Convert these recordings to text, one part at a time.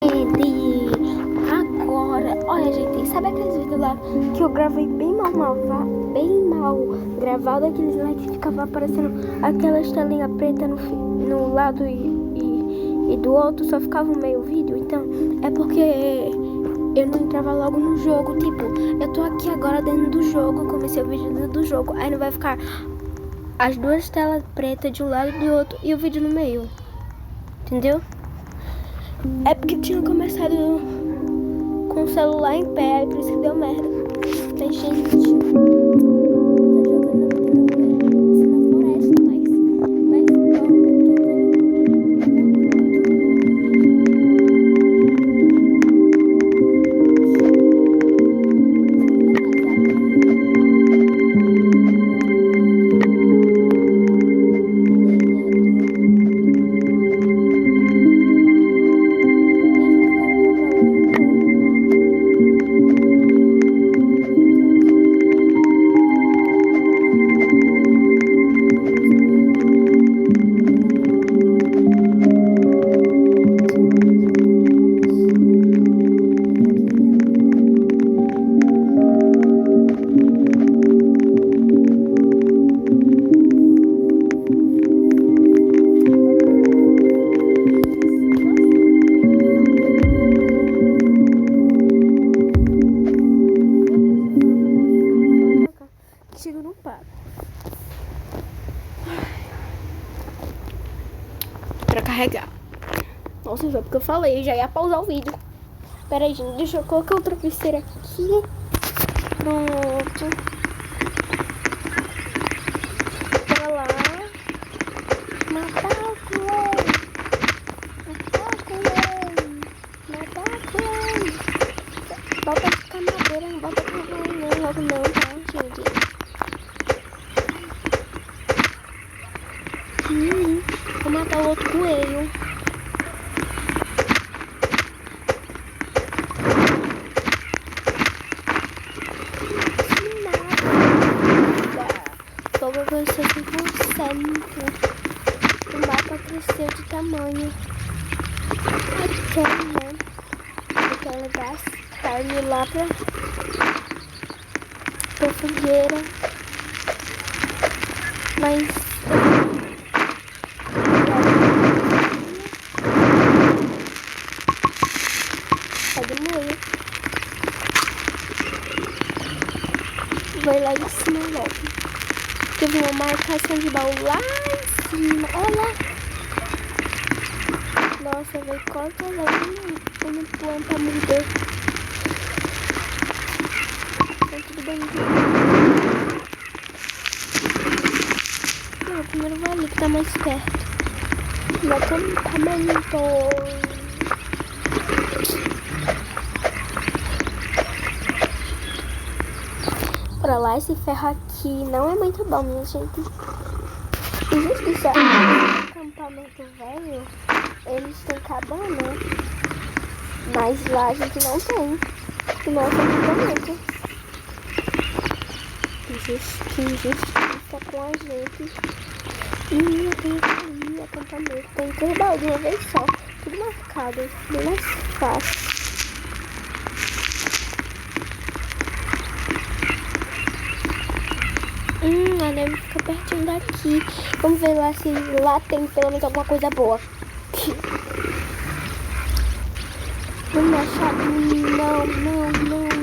Agora, olha gente, sabe aqueles vídeos lá que eu gravei bem mal gravado, aqueles lá que ficava aparecendo aquela estelinha preta no lado e do outro só ficava meio vídeo? Então, é porque eu não entrava logo no jogo, tipo, eu tô aqui agora dentro do jogo, comecei o vídeo dentro do jogo, aí não vai ficar as duas telas pretas de um lado e do outro e o vídeo no meio, entendeu? É porque tinha começado com o celular em pé, por isso que deu merda. Tem gente tá jogando na floresta, mas chego não para. Pra carregar. Nossa, foi porque eu falei, já ia pausar o vídeo. Pera aí, gente, deixa eu colocar outra pulseira aqui. Pronto. Bora lá. Matar. Volta a ficar madeira, não volta pra não, logo não, tá, gente? Vou matar o outro coelho. Logo cresceu 100%. O mapa cresceu de tamanho. Então, né? Eu quero levar as carnes lá pra fogueira. Mas pode morrer. Vai lá em cima logo. Teve uma marcação de baú lá em cima. Olha lá. Nossa, vai corta logo quando planta muda. Tá tudo bem. Não, primeiro vai ali que tá mais perto. Mas como tá muito... Pra lá, esse ferro aqui não é muito bom, minha gente. Existe isso aqui no acampamento velho, eles têm cabana, mas lá a gente não tem. No nosso acampamento. Justiça com a gente. E eu tenho que ir acampamento. Tem 3 baldes de uma vez só. Tudo marcado. Bem mais fácil. A neve fica pertinho daqui. Vamos ver lá se lá tem pelo menos alguma coisa boa. Vamos achar. Não,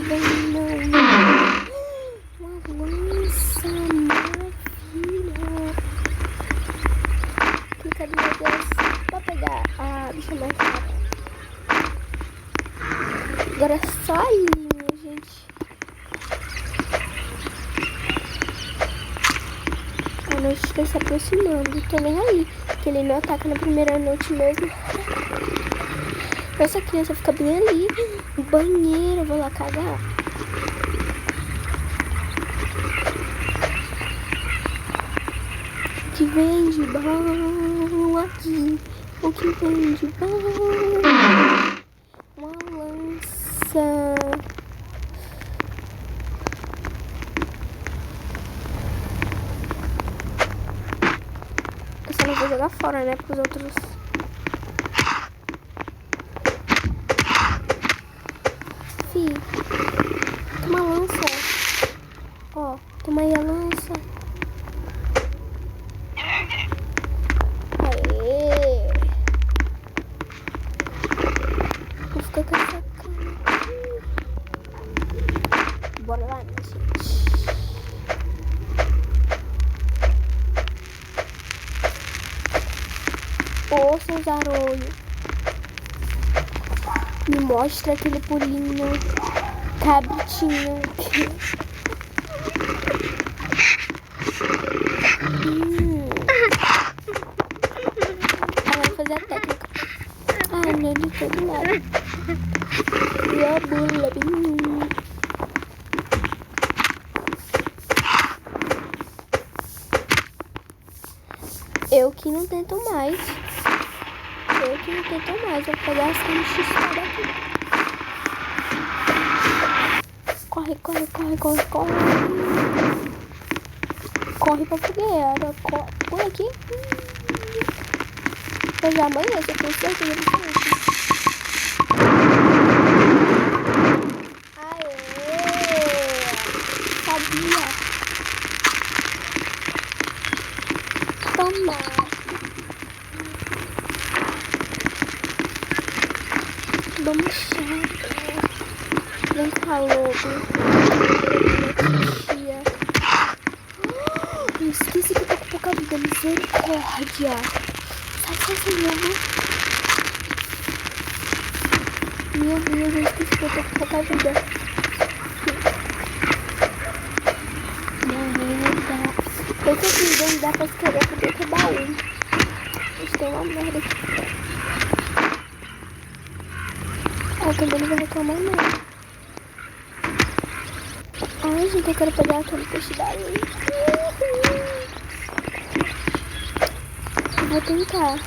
vem não. Nossa, maravilha. Clica de negócio pra pegar a bicha mais rápida. Agora é só aí, minha gente. A noite está se aproximando. Tô nem aí. Que ele não ataca na primeira noite mesmo. Nossa, a criança fica bem ali. No banheiro, eu vou lá cagar. O que vem de bom aqui? O que vem de bom? Uma lança. Eu só não vou jogar fora, né? Para os outros fi. Toma a lança. Ó, toma aí a lança. Aê. Vou ficar com essa cara. Bora lá, minha gente. Ô, seu zarolho. Me mostra aquele pulinho. Cabritinho. Ela vai fazer a técnica. Ai, meu Deus, de todo lado. E a bula. Eu que não tento mais. Eu vou pegar essa enxistada aqui. Corre. Corre pra fogueira. Põe aqui. Eu já amanhece, eu tenho certeza disso. Aê! Sabia. Toma. Vamos chato. Vem cá, lobo. Eu esqueci que eu tô com pouca vida. Misericórdia. Sai, lobo. Meu Deus, eu esqueci que eu tô com pouca vida. Merda. Eu tô tentando dar pra escrever porque eu tô baú. Isso tem uma merda aqui. Eu também não vou reclamar não. Ai, gente, eu quero pegar aquele peixe dali. Eu vou tentar.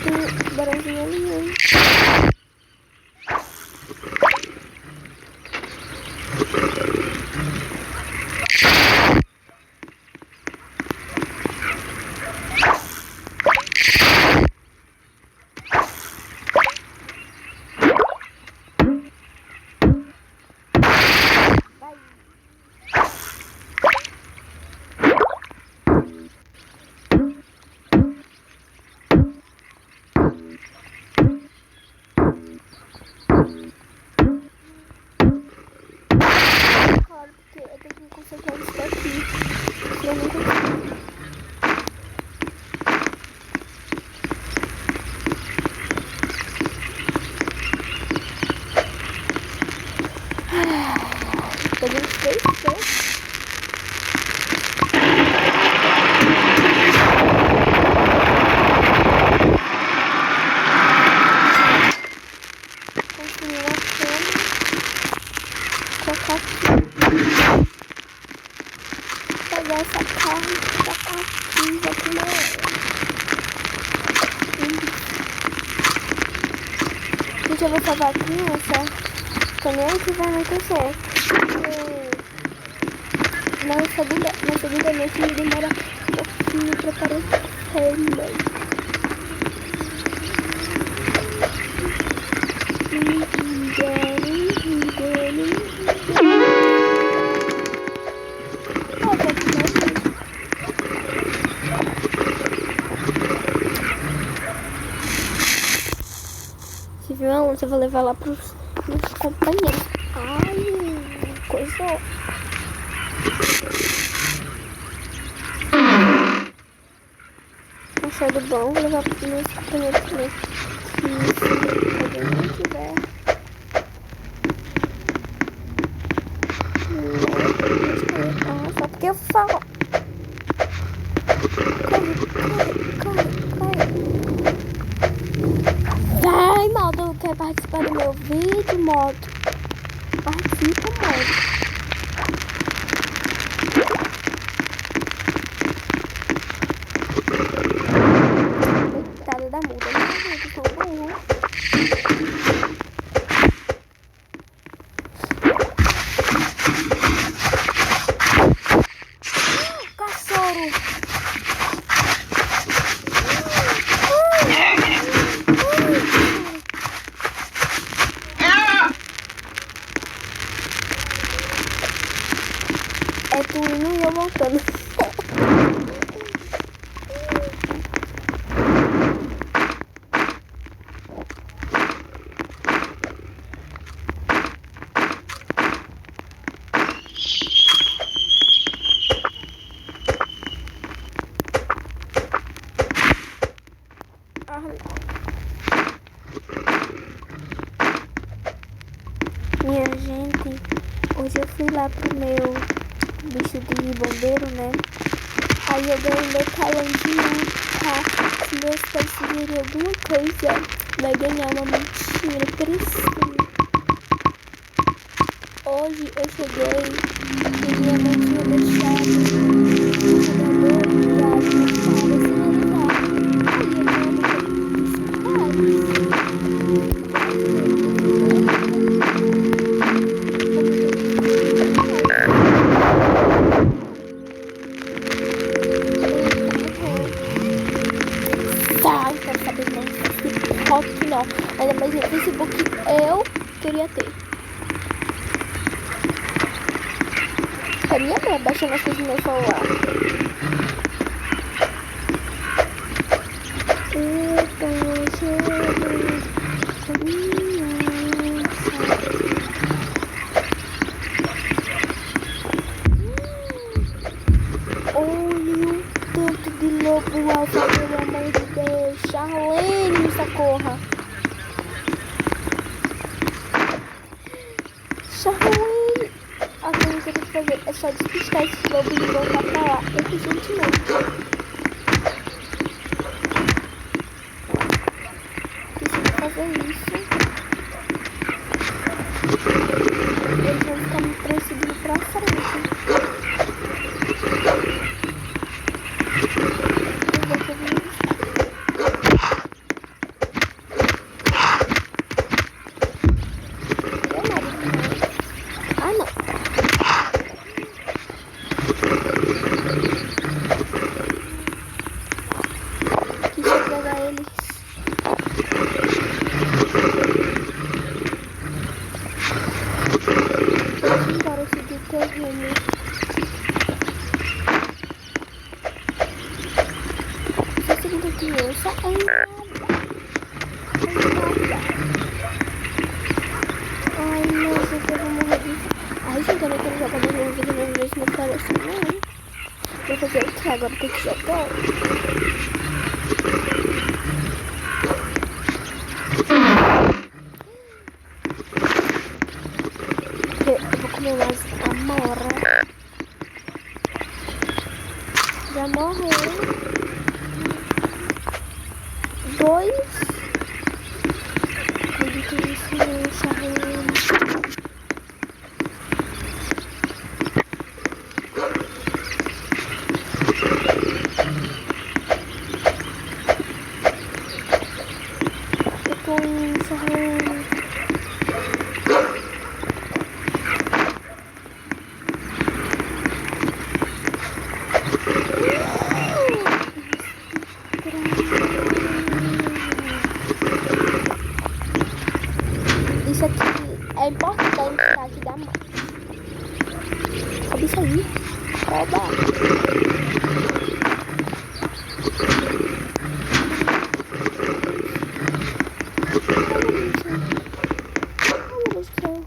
Tem barãozinho ali, hein? Pegar essa carne, tacar aqui, vai comer ela. Gente, eu vou salvar a criança. Também que vai acontecer. Na segunda noite me demora um pouquinho pra aparecer, mas... Se viu a onça, eu vou levar lá pros companheiros. Ai, coisa. Achado bom, vou levar pros meus companheiros também. E se alguém não tiver. Só porque eu falo. Corre. Vai, modo, quer participar do meu vídeo, modo? Participa, modo. Coitada da muda, né? Eu sou burro. tu indo e eu voltando. Minha gente, hoje eu fui lá pro meu bicho de bombeiro, né? Aí eu ganhei meu talãozinho, tá? Se meus pais sugerirem alguma coisa, vai ganhar uma mentira precinha. Hoje eu cheguei e minha mãe tinha deixado o jogador de água para sinalizar. Aí eu tá, não quero saber não. TikTok não. Ainda mais no Facebook eu queria ter. É minha mãe baixando as coisas no meu celular. Eu tô chegando com minha olha o tanto de lobo alfa, pelo amor de Deus. Charlene, socorra. Charlene. A coisa que eu tenho que fazer é só despistar esses lobos e voltar pra lá urgentemente. Preciso fazer isso. Eles vão ficar me perseguindo pra frente. Ai, nossa, eu vou morrer de... Ai, gente, eu não quero jogar mais uma vez, não vejo no coração, não. Vou fazer o que agora? Tem que jogar. Eu vou comer mais amora. Já morreu. 2. Acredito nisso, Charlene. Eu tô indo, Charlene. Isso aqui é importante, tá? Aqui da mão. Olha isso aí. Oba. Olha isso aí.